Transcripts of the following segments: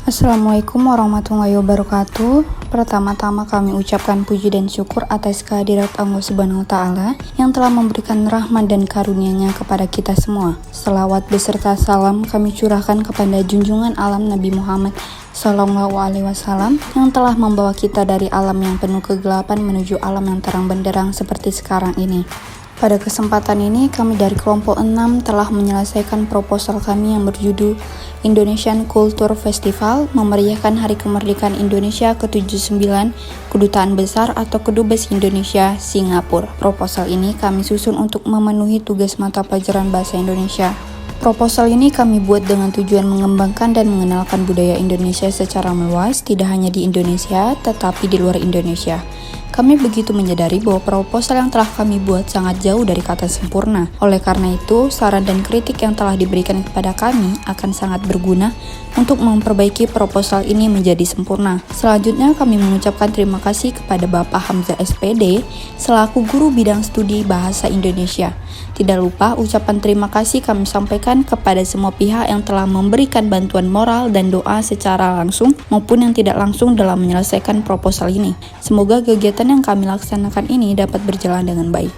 Assalamualaikum warahmatullahi wabarakatuh. Pertama-tama kami ucapkan puji dan syukur atas kehadirat Allah Subhanahu wa Ta'ala yang telah memberikan rahmat dan karunia-Nya kepada kita semua. Selawat beserta salam kami curahkan kepada junjungan alam Nabi Muhammad Sallallahu Alaihi Wasallam yang telah membawa kita dari alam yang penuh kegelapan menuju alam yang terang benderang seperti sekarang ini. Pada kesempatan ini, kami dari kelompok 6 telah menyelesaikan proposal kami yang berjudul Indonesian Culture Festival memeriahkan Hari Kemerdekaan Indonesia ke-79 Kedutaan Besar atau Kedubes Indonesia, Singapura. Proposal ini kami susun untuk memenuhi tugas mata pelajaran Bahasa Indonesia. Proposal ini kami buat dengan tujuan mengembangkan dan mengenalkan budaya Indonesia secara meluas, tidak hanya di Indonesia, tetapi di luar Indonesia. Kami begitu menyadari bahwa proposal yang telah kami buat sangat jauh dari kata sempurna. Oleh karena itu, saran dan kritik yang telah diberikan kepada kami akan sangat berguna untuk memperbaiki proposal ini menjadi sempurna. Selanjutnya, kami mengucapkan terima kasih kepada Bapak Hamzah SPD selaku Guru Bidang Studi Bahasa Indonesia. Tidak lupa, ucapan terima kasih kami sampaikan kepada semua pihak yang telah memberikan bantuan moral dan doa secara langsung maupun yang tidak langsung dalam menyelesaikan proposal ini. Semoga kegiatan yang kami laksanakan ini dapat berjalan dengan baik.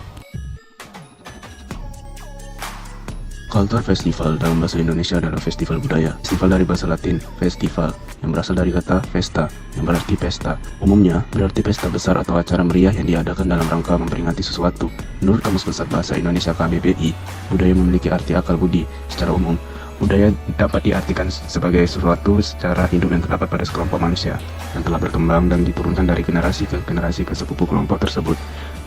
Culture Festival dalam bahasa Indonesia adalah festival budaya. Festival dari bahasa Latin, festival, yang berasal dari kata festa, yang berarti pesta. Umumnya, berarti pesta besar atau acara meriah yang diadakan dalam rangka memperingati sesuatu. Menurut Kamus Besar Bahasa Indonesia KBBI, budaya memiliki arti akal budi. Secara umum, budaya dapat diartikan sebagai sesuatu secara hidup yang terdapat pada sekelompok manusia, yang telah berkembang dan diturunkan dari generasi ke sepupu kelompok tersebut.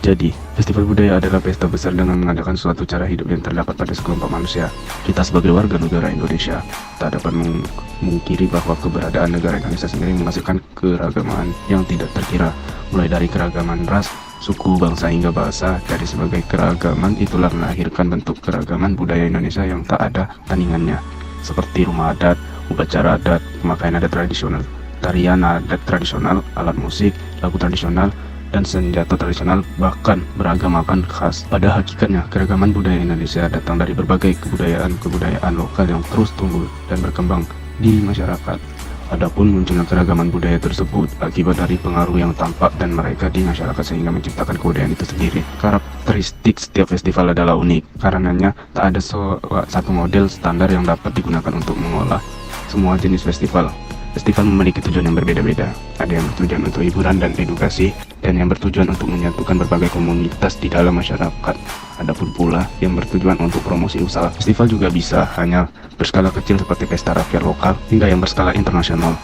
Jadi, festival budaya adalah pesta besar dengan mengadakan suatu cara hidup yang terdapat pada sekelompok manusia. Kita sebagai warga negara Indonesia tak dapat memungkiri bahwa keberadaan negara Indonesia sendiri menghasilkan keragaman yang tidak terkira, mulai dari keragaman ras, suku, bangsa, hingga bahasa. Dari sebagai keragaman itulah melahirkan bentuk keragaman budaya Indonesia yang tak ada tandingannya, seperti rumah adat, upacara adat, pemakaian adat tradisional, tarian adat tradisional, alat musik, lagu tradisional, dan senjata tradisional, bahkan beragam makan khas. Pada hakikatnya, keragaman budaya Indonesia datang dari berbagai kebudayaan lokal yang terus tumbuh dan berkembang di masyarakat. Adapun munculnya keragaman budaya tersebut akibat dari pengaruh yang tampak dan mereka di masyarakat sehingga menciptakan kebudayaan itu sendiri. Karakteristik setiap festival adalah unik, karenanya tak ada satu model standar yang dapat digunakan untuk mengolah semua jenis festival. Festival memiliki tujuan yang berbeda-beda. Ada yang bertujuan untuk hiburan dan edukasi, dan yang bertujuan untuk menyatukan berbagai komunitas di dalam masyarakat. Adapun pula yang bertujuan untuk promosi usaha. Festival juga bisa hanya berskala kecil seperti pesta rakyat lokal, hingga yang berskala internasional.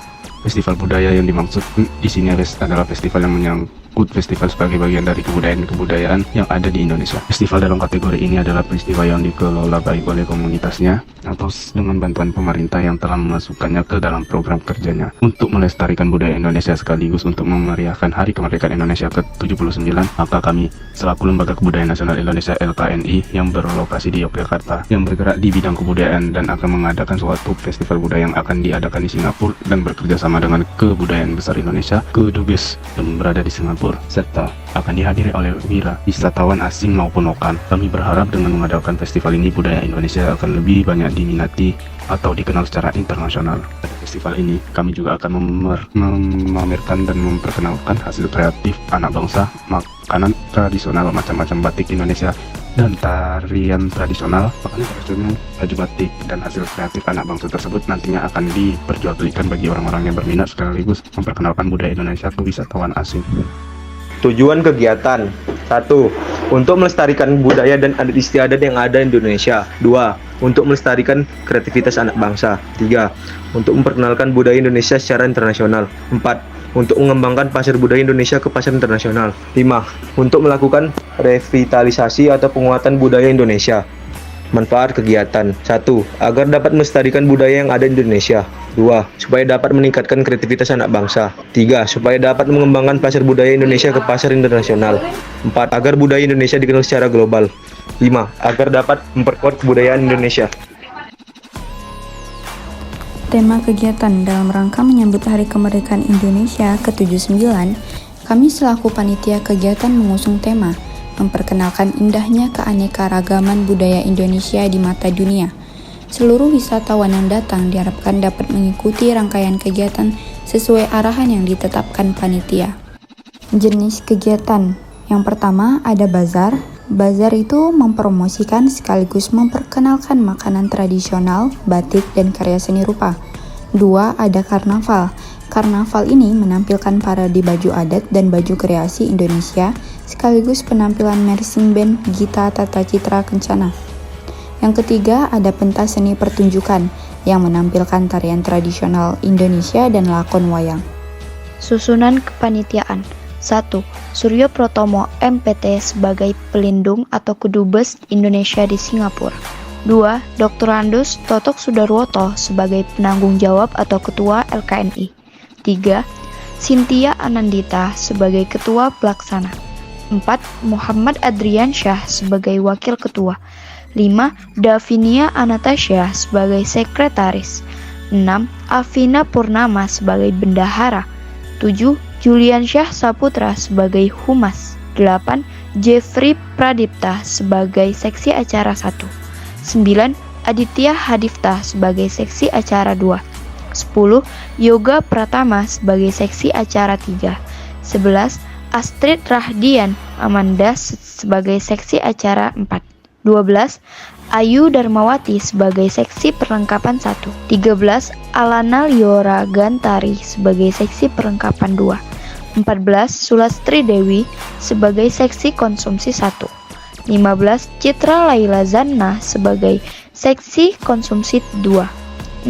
Festival budaya yang dimaksud di sini adalah festival yang menyangkut festival sebagai bagian dari kebudayaan yang ada di Indonesia. Festival dalam kategori ini adalah peristiwa yang dikelola baik oleh komunitasnya atau dengan bantuan pemerintah yang telah memasukkannya ke dalam program kerjanya untuk melestarikan budaya Indonesia sekaligus untuk memeriahkan Hari Kemerdekaan Indonesia ke-79. Maka kami selaku Lembaga Kebudayaan Nasional Indonesia LKNI yang berlokasi di Yogyakarta, yang bergerak di bidang kebudayaan dan akan mengadakan suatu festival budaya yang akan diadakan di Singapura dan bekerja sama dengan Kebudayaan Besar Indonesia Kedubes yang berada di Singapura, serta akan dihadiri oleh wisatawan asing maupun lokal. Kami berharap dengan mengadakan festival ini, budaya Indonesia akan lebih banyak diminati atau dikenal secara internasional. Pada festival ini, kami juga akan memamerkan dan memperkenalkan hasil kreatif anak bangsa, makanan tradisional, macam-macam batik Indonesia, dan tarian tradisional, makanan tradisional, baju batik, dan hasil kreatif anak bangsa tersebut nantinya akan diperjualbelikan bagi orang-orang yang berminat sekaligus memperkenalkan budaya Indonesia ke wisatawan asing. Tujuan kegiatan: 1. Untuk melestarikan budaya dan adat istiadat yang ada di Indonesia. 2. Untuk melestarikan kreativitas anak bangsa. 3. Untuk memperkenalkan budaya Indonesia secara internasional. 4. Untuk mengembangkan pasar budaya Indonesia ke pasar internasional. 5. Untuk melakukan revitalisasi atau penguatan budaya Indonesia. Manfaat kegiatan: 1. Agar dapat melestarikan budaya yang ada di Indonesia. 2. Supaya dapat meningkatkan kreativitas anak bangsa. 3. Supaya dapat mengembangkan pasar budaya Indonesia ke pasar internasional. 4. Agar budaya Indonesia dikenal secara global. 5. Agar dapat memperkuat kebudayaan Indonesia. Tema kegiatan dalam rangka menyambut Hari Kemerdekaan Indonesia ke-79, kami selaku panitia kegiatan mengusung tema memperkenalkan indahnya keanekaragaman budaya Indonesia di mata dunia. Seluruh wisatawan yang datang diharapkan dapat mengikuti rangkaian kegiatan sesuai arahan yang ditetapkan panitia. Jenis kegiatan yang pertama ada bazar. Bazar itu mempromosikan sekaligus memperkenalkan makanan tradisional, batik, dan karya seni rupa. 2. Ada karnaval. Karnaval ini menampilkan parade baju adat dan baju kreasi Indonesia, sekaligus penampilan marching band Gita Tata Citra Kencana. Yang ketiga ada pentas seni pertunjukan yang menampilkan tarian tradisional Indonesia dan lakon wayang. Susunan kepanitiaan. 1. Suryo Protomo MPT sebagai pelindung atau kedubes Indonesia di Singapura. 2. Dr. Andus Totok Sudarwoto sebagai penanggung jawab atau ketua LKNI. 3. Cynthia Anandita sebagai ketua pelaksana. 4. Muhammad Adriansyah sebagai wakil ketua. 5. Davinia Anastasia sebagai sekretaris. 6. Afina Purnama sebagai bendahara. 7. Julian Syah Saputra sebagai humas. 8. Jeffrey Pradipta sebagai seksi acara 1. 9. Aditya Hadifta sebagai seksi acara 2. 10. Yoga Pratama sebagai seksi acara 3. 11. Astrid Rahdian Amanda sebagai seksi acara 4. 12. Ayu Darmawati sebagai seksi perlengkapan 1. 13. Alana Liora Gantari sebagai seksi perlengkapan 2. 14. Sulastri Dewi sebagai seksi konsumsi 1. 15. Citra Laila Zanna sebagai seksi konsumsi 2.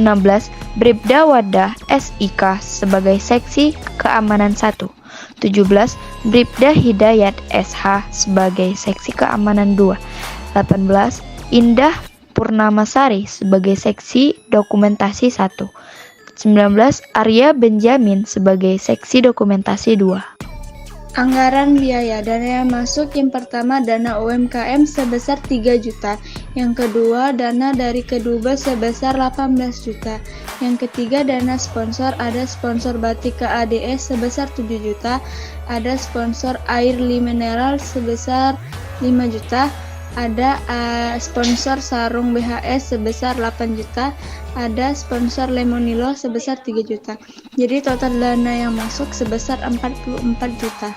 16. Bribda Wadah SIK sebagai seksi keamanan 1. 17. Bribda Hidayat SH sebagai seksi keamanan 2. 18. Indah Purnamasari sebagai seksi dokumentasi 1. 19. Arya Benjamin sebagai seksi dokumentasi 2. Anggaran biaya dana yang masuk yang pertama dana UMKM sebesar 3 juta, yang kedua dana dari kedubes sebesar 18 juta, yang ketiga dana sponsor ada sponsor batik KADS sebesar 7 juta, ada sponsor air mineral sebesar 5 juta, ada sponsor sarung BHS sebesar 8 juta, ada sponsor Lemonilo sebesar 3 juta. Jadi total dana yang masuk sebesar 44 juta.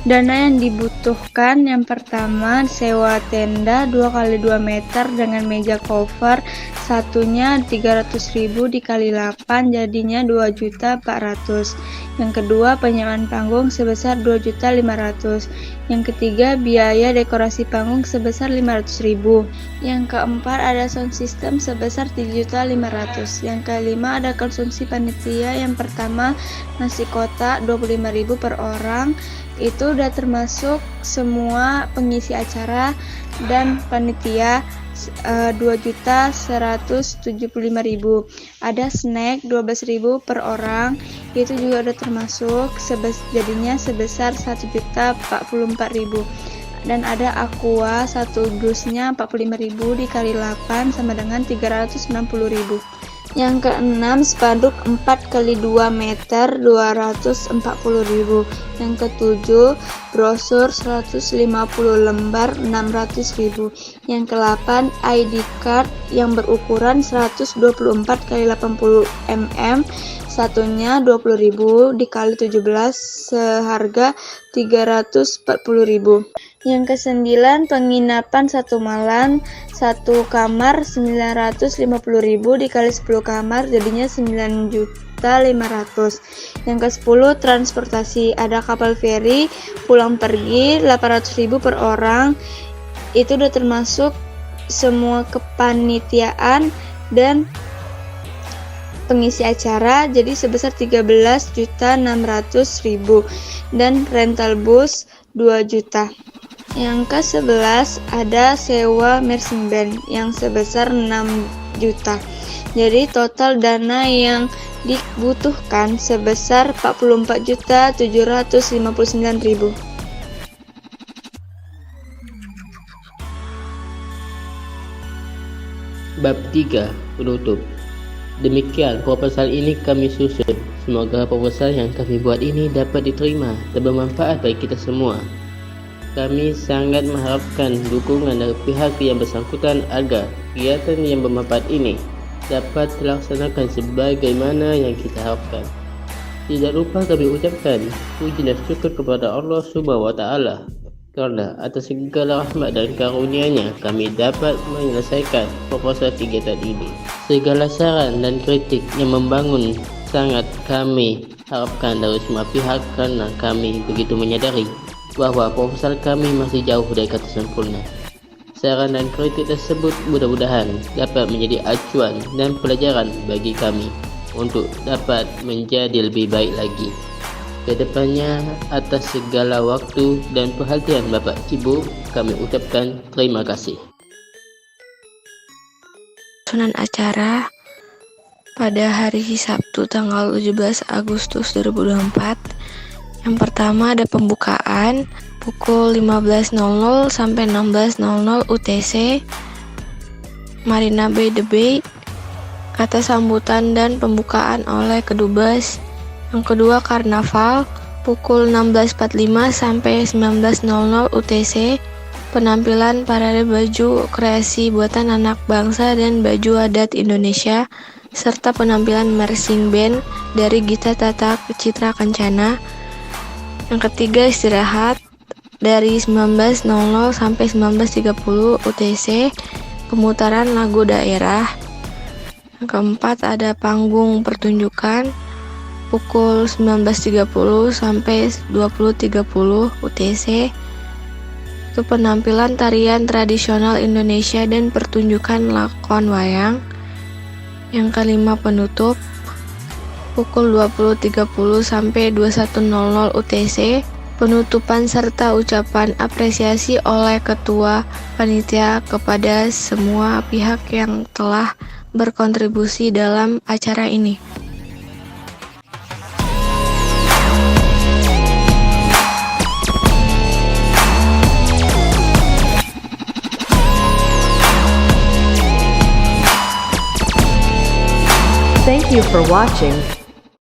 Dana yang dibutuhkan yang pertama sewa tenda 2x2 meter dengan meja cover, satunya 300.000 dikali 8 jadinya 2.400.000. Yang kedua penyewaan panggung sebesar 2.500.000. Yang ketiga biaya dekorasi panggung sebesar 500.000. Yang keempat ada sound system sebesar 3.500.000. Yang kelima ada konsumsi panitia. Yang pertama nasi kotak 25.000 per orang. Itu udah termasuk semua pengisi acara dan panitia 2.175.000. Ada snack 12.000 per orang, itu juga udah termasuk, jadinya sebesar 1.044.000. Dan ada aqua satu dusnya 45.000 dikali 8 sama dengan 360.000. Yang keenam spanduk 4x2 meter 240.000. Yang ketujuh brosur 150 lembar 600.000. Yang ke-8 ID card yang berukuran 124x80 mm, satunya 20.000 dikali 17 seharga 340.000. Yang ke-9 penginapan 1 malam 1 kamar 950.000 dikali 10 kamar jadinya 9.500.000. Yang ke-10 transportasi ada kapal feri pulang pergi 800.000 per orang. Itu udah termasuk semua kepanitiaan dan pengisi acara jadi sebesar 13.600.000 dan rental bus 2 juta. Yang ke-11 ada sewa marching band yang sebesar 6 juta. Jadi total dana yang dibutuhkan sebesar 44.759.000. Bab 3. Penutup. Demikian proposal ini kami susun. Semoga proposal yang kami buat ini dapat diterima dan bermanfaat bagi kita semua. Kami sangat mengharapkan dukungan dari pihak yang bersangkutan agar kegiatan yang bermanfaat ini dapat dilaksanakan sebagaimana yang kita harapkan. Tidak lupa kami ucapkan puji dan syukur kepada Allah Subhanahu wa Ta'ala karena atas segala rahmat dan karunia-Nya kami dapat menyelesaikan proposal kegiatan ini. Segala saran dan kritik yang membangun sangat kami harapkan dari semua pihak karena kami begitu menyadari bahwa proposal kami masih jauh dari kata sempurna. Saran dan kritik tersebut mudah-mudahan dapat menjadi acuan dan pelajaran bagi kami untuk dapat menjadi lebih baik lagi ke depannya. Atas segala waktu dan perhatian Bapak Ibu, kami ucapkan terima kasih. Susunan acara pada hari Sabtu tanggal 17 Agustus 2024. Yang pertama ada pembukaan pukul 15.00 sampai 16.00 UTC Marina Bay The Bay. Kata sambutan dan pembukaan oleh Kedubes. Yang kedua karnaval pukul 16.45 sampai 19.00 UTC. Penampilan parade baju kreasi buatan anak bangsa dan baju adat Indonesia serta penampilan marching band dari Gita Tata Citra Kencana. Yang ketiga istirahat dari 19.00 sampai 19.30 UTC, pemutaran lagu daerah. Yang keempat ada panggung pertunjukan pukul 19.30 sampai 20.30 UTC. Itu penampilan tarian tradisional Indonesia dan pertunjukan lakon wayang. Yang kelima penutup pukul 20.30 sampai 21.00 UTC, penutupan serta ucapan apresiasi oleh Ketua Panitia kepada semua pihak yang telah berkontribusi dalam acara ini. Thank you for watching.